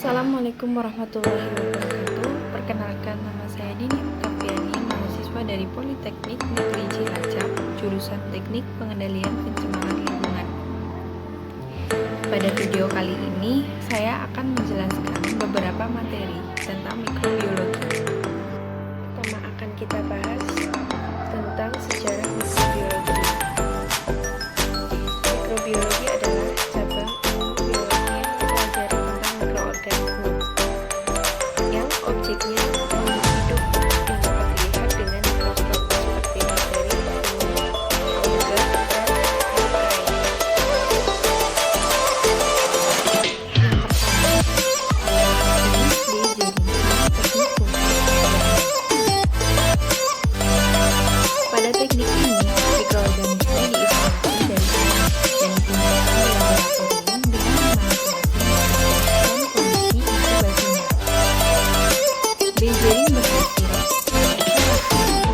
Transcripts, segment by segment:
Assalamualaikum warahmatullahi wabarakatuh. Perkenalkan, nama saya Dini Kapiani, mahasiswa dari Politeknik Negeri Cilacap, jurusan Teknik Pengendalian Pencemaran Lingkungan. Pada video kali ini, saya akan menjelaskan beberapa materi tentang mikrobiologi. Pertama akan kita bahas tentang sejarah mikrobiologi. Mikrobiologi adalah cabang biologi yang mempelajari tentang mikroorganisme yang objeknya makhluk hidup yang dapat dilihat dengan mikroskop seperti bakteri, alga, dan algae. Yang pertama, jenis D. teknik fungsi. Pada teknik ini, mikroorganisme diisolasi dari alam dan digunakan di laboratorium dengan memanipulasi dan kondisi inkubasinya. Beijering berhasil mengisolasi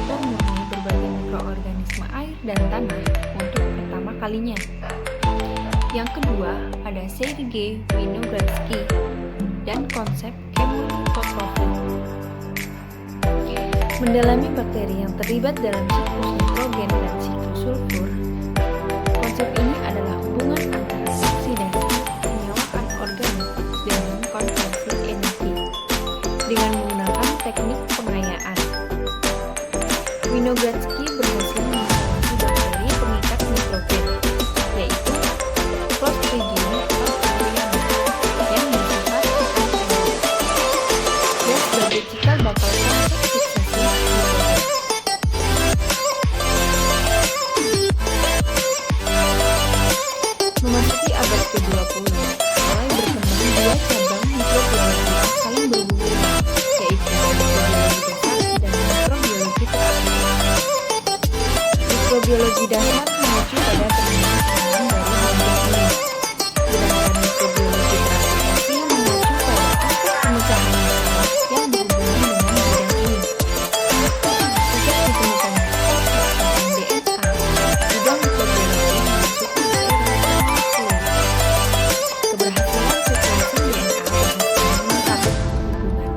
dan memurni berbagai mikroorganisme air dan tanah untuk pertama kalinya. Yang kedua, ada Sergei Winogradsky dan konsep chemolithotrofi. Mendalami bakteri yang terlibat dalam siklus nitrogen dan siklus sulfur. Konsep ini adalah hubungan antara oksidasi penyewaan organik dengan konversi energi dengan menggunakan teknik pengayaan. Winogradsky berhasil mengisolasi bakteri pengikat nitrogen, yaitu Clostridium falciparum yang bersifat hipertensif dan sebagai cikal bakal konsep fiksasi nitrogen. Memasuki abad ke-20, mulai berkembang dua cabang mikrobiologi yang saling berhubungan, yaitu mikrobiologi dasar dan mikrobiologi teraplikasi. Mikrobiologi dasar mengacu pada penemuan alam dari benda ini, sedangkan mikrobiologi teraplikasi mengacu pada aspek pemecahan masalah yang berhubungan dengan bidang ini. Sejak ditemukannya tentang DNA, bidang mikrobiologi memasuki era molekuler. Keberhasilan sequencing DNA berhasil mencabut hubungan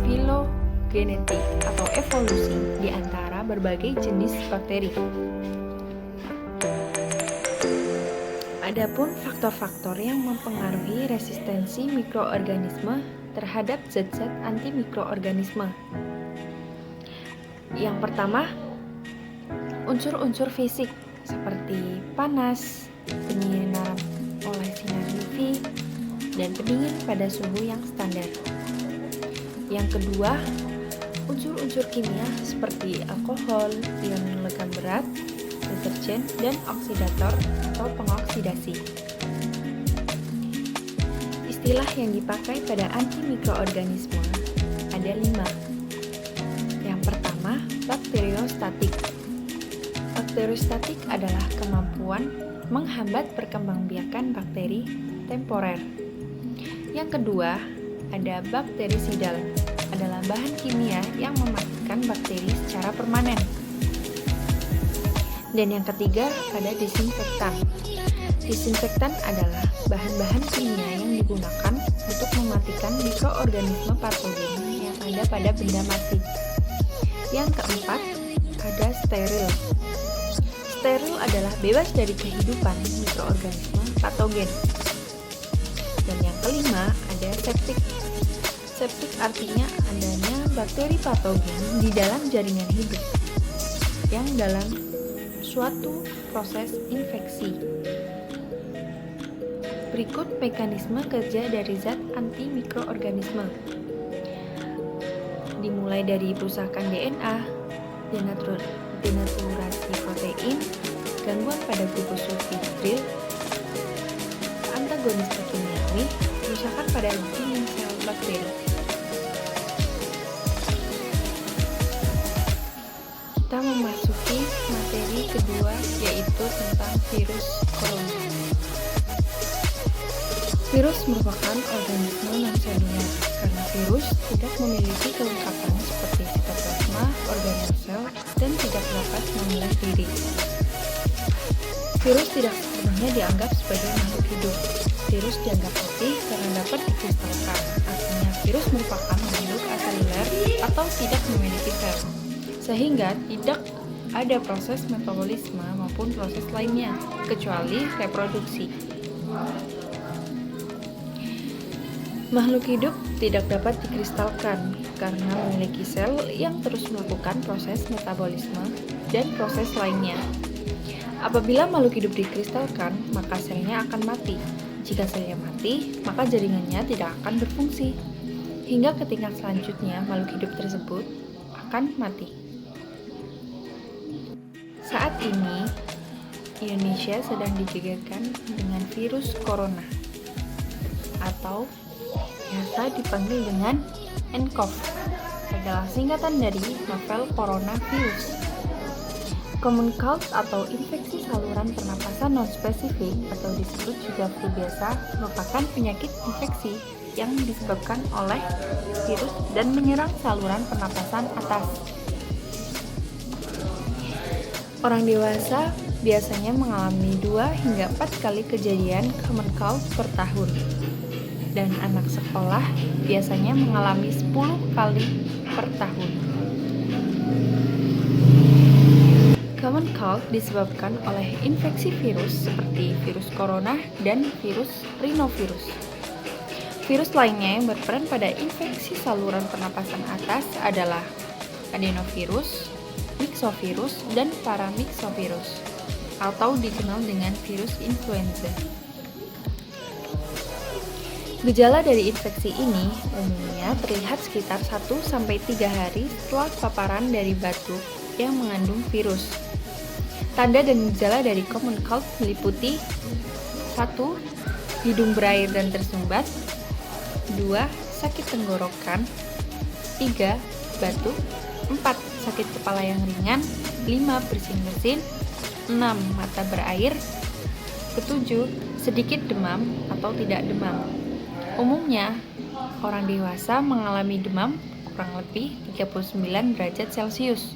filogenetik atau evolusi di antara berbagai jenis bakteri. Adapun faktor-faktor yang mempengaruhi resistensi mikroorganisme terhadap zat-zat antimikroorganisme. Yang pertama, unsur-unsur fisik seperti panas, penyinaran oleh sinar UV, dan pendingin pada suhu yang standar. Yang kedua, unsur-unsur kimia seperti alkohol, ion logam berat, deterjen, dan oksidator atau pengoksidasi. Istilah yang dipakai pada antimikroorganisme ada 5. Yang pertama, bakteriostatik. Bakteriostatik adalah kemampuan menghambat perkembangbiakan bakteri temporer. Yang kedua, ada bakterisidal, adalah bahan kimia yang mematikan bakteri secara permanen. Dan yang ketiga, ada disinfektan. Disinfektan adalah bahan-bahan kimia yang digunakan untuk mematikan mikroorganisme patogen yang ada pada benda mati. Yang keempat, ada steril. Steril adalah bebas dari kehidupan mikroorganisme patogen. Dan yang kelima, ada septik. Septik artinya adanya bakteri patogen di dalam jaringan hidup yang dalam suatu proses infeksi. Berikut mekanisme kerja dari zat antimikroorganisme. Dimulai dari perusakan DNA, denaturasi protein, gangguan pada glukosilfibril, antagonisme kimiawi, kerusakan pada dinding sel bakteri. Kita memasuki materi kedua, yaitu tentang virus corona. Virus merupakan organisme non-seluler karena virus tidak memiliki kelengkapan seperti sitoplasma, organel dan tidak dapat membelah diri. Virus tidak sepenuhnya dianggap sebagai makhluk hidup. virus dianggap mati karena dapat dikristalkan. Artinya virus merupakan makhluk aseluler atau tidak memiliki sel, sehingga tidak ada proses metabolisme maupun proses lainnya, kecuali reproduksi. Makhluk hidup tidak dapat dikristalkan karena memiliki sel yang terus melakukan proses metabolisme dan proses lainnya. Apabila makhluk hidup dikristalkan, maka selnya akan mati. Jika selnya mati, maka jaringannya tidak akan berfungsi. Hingga ke tingkat selanjutnya, makhluk hidup tersebut akan mati. Saat ini, Indonesia sedang digegerkan dengan virus corona atau biasa dipanggil dengan nCoV, adalah singkatan dari novel coronavirus. Common cold atau infeksi saluran pernapasan non-spesifik atau disebut juga flu biasa merupakan penyakit infeksi yang disebabkan oleh virus dan menyerang saluran pernapasan atas. Orang dewasa biasanya mengalami 2 hingga 4 kali kejadian common cold per tahun. Dan anak sekolah biasanya mengalami 10 kali per tahun. Common cold disebabkan oleh infeksi virus seperti virus corona dan virus rhinovirus. Virus lainnya yang berperan pada infeksi saluran pernapasan atas adalah adenovirus, myxovirus, dan paramyxovirus, atau dikenal dengan virus influenza. Gejala dari infeksi ini umumnya terlihat sekitar 1-3 hari setelah paparan dari batuk yang mengandung virus. Tanda dan gejala dari common cold meliputi 1. Hidung berair dan tersumbat, 2. Sakit tenggorokan, 3. Batuk, 4. Sakit kepala yang ringan, 5. Bersin-bersin, 6. Mata berair, 7. Sedikit demam atau tidak demam. Umumnya, orang dewasa mengalami demam kurang lebih 39 derajat Celcius,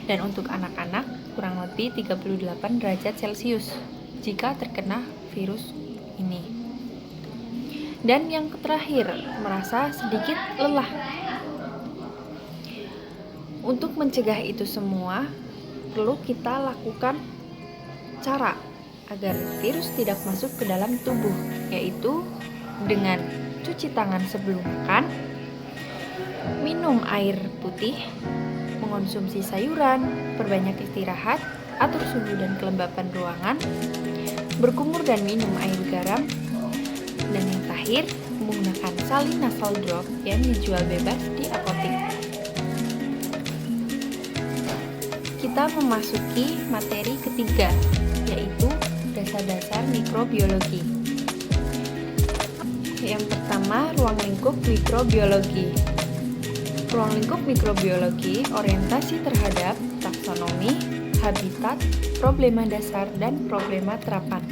dan untuk anak-anak kurang lebih 38 derajat Celcius jika terkena virus ini. Dan yang terakhir, merasa sedikit lelah. Untuk mencegah itu semua, perlu kita lakukan cara agar virus tidak masuk ke dalam tubuh, yaitu dengan cuci tangan sebelum makan, minum air putih, mengonsumsi sayuran, perbanyak istirahat, atur suhu dan kelembapan ruangan, berkumur dan minum air garam, dan yang terakhir, menggunakan salin nasal drop yang dijual bebas di apotek. Kita memasuki materi ketiga, yaitu dasar-dasar mikrobiologi. Yang pertama, ruang lingkup mikrobiologi. Ruang lingkup mikrobiologi orientasi terhadap taksonomi, habitat, problema dasar, dan problema terapan.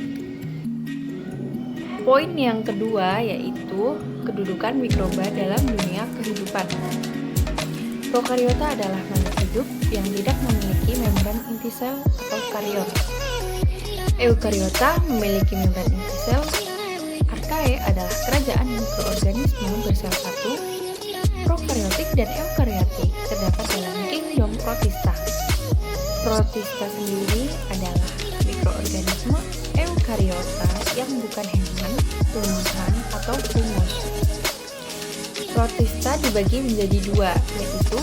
Poin yang kedua yaitu kedudukan mikroba dalam dunia kehidupan. Prokariota adalah makhluk hidup yang tidak memiliki membran inti sel atau kariot. Eukariota memiliki membran inti sel. Archaea adalah kerajaan mikroorganisme bersel satu. Prokariotik dan eukariotik terdapat dalam kingdom Protista. Protista sendiri adalah mikroorganisme eukariota yang bukan hewan, tumbuhan, atau humus. Protista dibagi menjadi 2, yaitu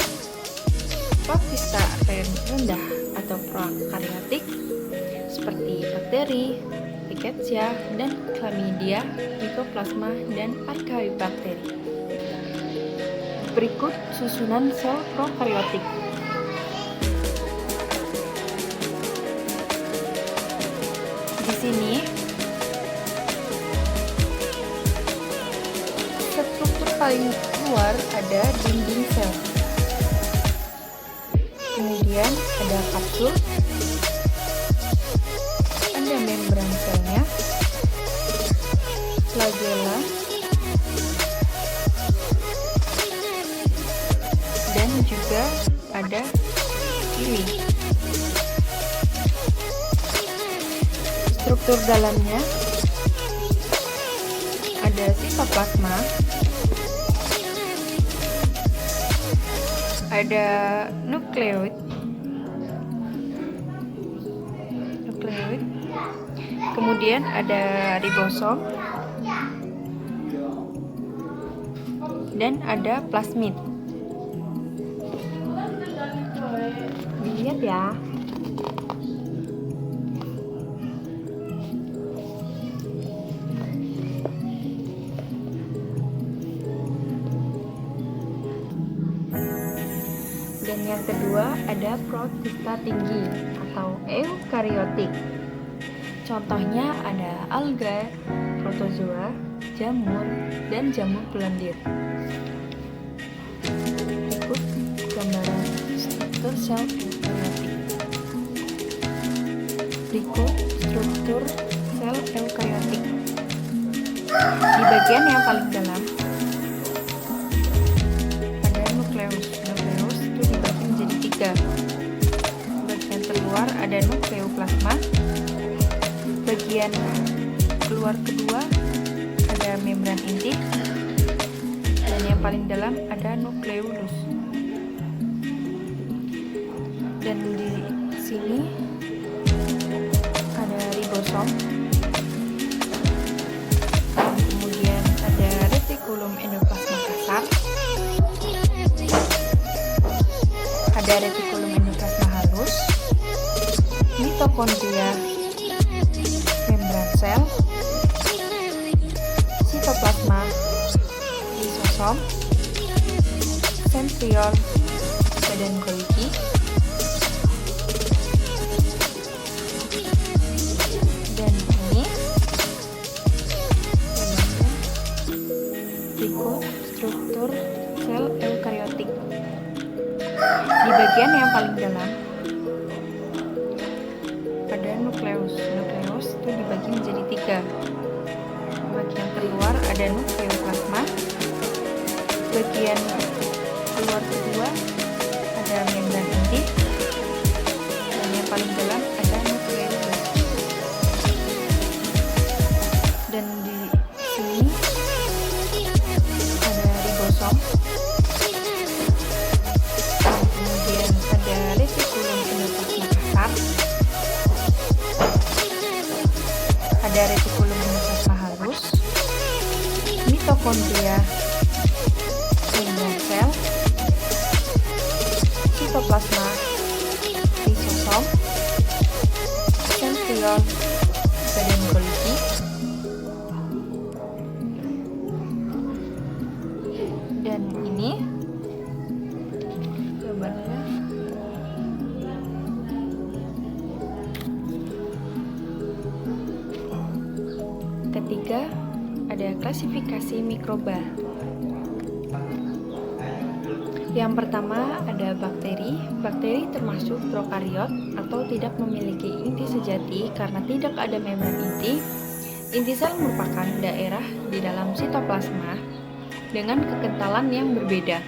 Protista rendah atau prokariotik seperti bakteri, Rickettsia, dan Chlamydia, Mycoplasma, dan Archaeobakteri. Berikut susunan sel prokariotik. Di sini struktur paling luar ada dinding sel. Kemudian ada kapsul, ada membran selnya, flagella, dan juga ada ini. Struktur dalamnya ada sitoplasma, ada nukleoid, kemudian ada ribosom, dan ada plasmid. Dilihat ya. Dan yang kedua ada protista tinggi atau eukariotik. Contohnya ada alga, protozoa, jamur, dan jamur bulandir. Berikut gambaran struktur sel eukariotik. Berikut struktur sel eukariotik. Di bagian yang paling dalam ada nukleus. Nukleus itu dibagi menjadi 3. Bagian terluar ada nukleoplasma. Bagian keluar kedua ada membran inti, dan yang paling dalam ada nukleolus. Dan di sini ada ribosom, kemudian ada retikulum endoplasma kasar, ada retikulum endoplasma halus, mitokondria, membran sel, sitoplasma, lisosom, sentriol, badan Golgi, dan ini berikut struktur sel eukariotik. Di bagian yang paling dalam ada nukleus. Nukleus itu dibagi menjadi 3. Bagian terluar ada nukleoplasma. Bagian keluar kedua ada membran inti, dan yang paling dalam ada nukleolus. Dan di sini ada ribosom, kemudian ada retikulum endoplasma kasar, ada retikulum endoplasma halus, mitokondria, membran sel, sitoplasma, lisosom, sentriol, badan Golgi, dan ini gambarnya. Ketiga, ada klasifikasi mikroba. Yang pertama ada bakteri. Bakteri termasuk prokariot atau tidak memiliki inti sejati karena tidak ada membran inti. Inti sel merupakan daerah di dalam sitoplasma dengan kekentalan yang berbeda.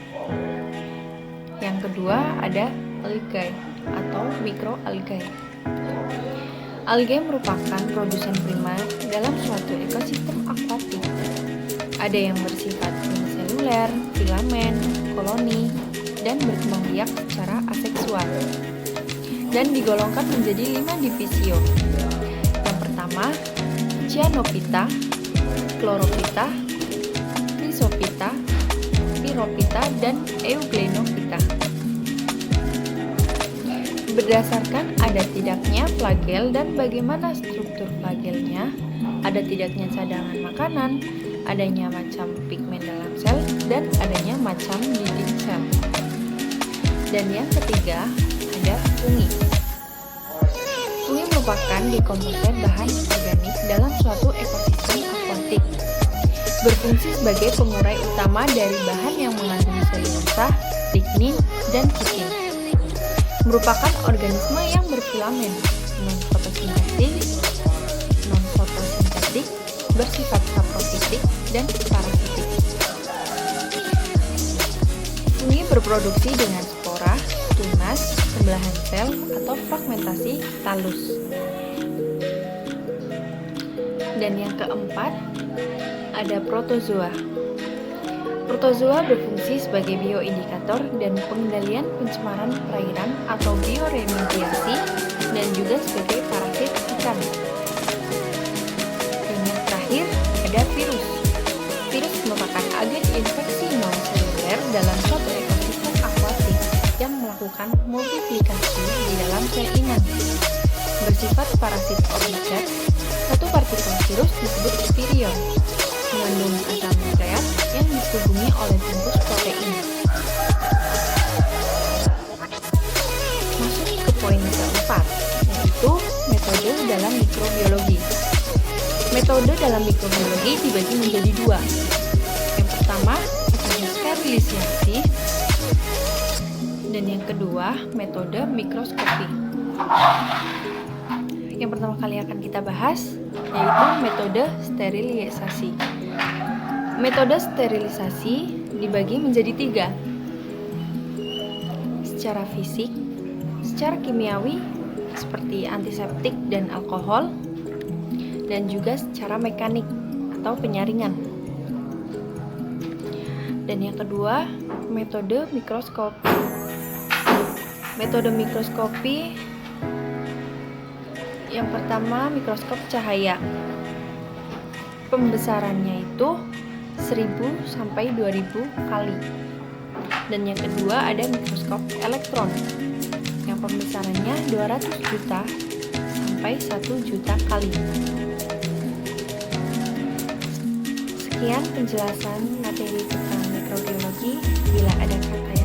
Yang kedua ada algae atau mikroalgae. Algae merupakan produsen primer dalam suatu ekosistem akuatik. Ada yang bersifat uniseluler, filamen, koloni, dan berkembang biak secara aseksual. Dan digolongkan menjadi 5 divisio. Yang pertama, Cyanophyta, Chlorophyta, Chrysophyta, Pyrrhophyta, dan Euglenophyta. Berdasarkan ada tidaknya flagel dan bagaimana struktur flagelnya, ada tidaknya cadangan makanan, adanya macam pigmen dalam sel, dan adanya macam dinding sel. Dan yang ketiga ada fungi. Fungi merupakan dekomposer bahan organik dalam suatu ekosistem akuatik. Berfungsi sebagai pengurai utama dari bahan yang mengandung selulosa, lignin, dan kitin. Merupakan organisme yang berfilamen, non-fotosintetik, bersifat saprofitik, dan parasitik. Fungi berproduksi dengan spora, tunas, pembelahan sel, atau fragmentasi talus. Dan yang keempat ada protozoa. Protozoa berfungsi sebagai bioindikator dan pengendalian pencemaran perairan atau bioremediasi dan juga sebagai parasit ikan. Dan yang terakhir ada virus. Virus merupakan agen infeksi non-seluler dalam suatu ekosistem akuatik yang melakukan multiplikasi di dalam sel inang. Bersifat parasit obligat, satu partikel virus disebut virion, mengandung asam nukleat yang dihubungi oleh bungkus protein. Masuk ke poin keempat, yaitu metode dalam mikrobiologi. Metode dalam mikrobiologi dibagi menjadi dua. Yang pertama, metode sterilisasi, dan yang kedua, metode mikroskopi. Yang pertama kali akan kita bahas yaitu metode sterilisasi. Metode sterilisasi dibagi menjadi tiga. Secara fisik, secara kimiawi seperti antiseptik dan alkohol, dan juga secara mekanik atau penyaringan. Dan yang kedua, metode mikroskopi. Metode mikroskopi yang pertama, mikroskop cahaya. Pembesarannya itu 1000 sampai 2000 kali. Dan yang kedua ada mikroskop elektron yang pembesarannya 200 juta sampai 1 juta kali. Sekian penjelasan materi tentang mikrobiologi. Bila ada kata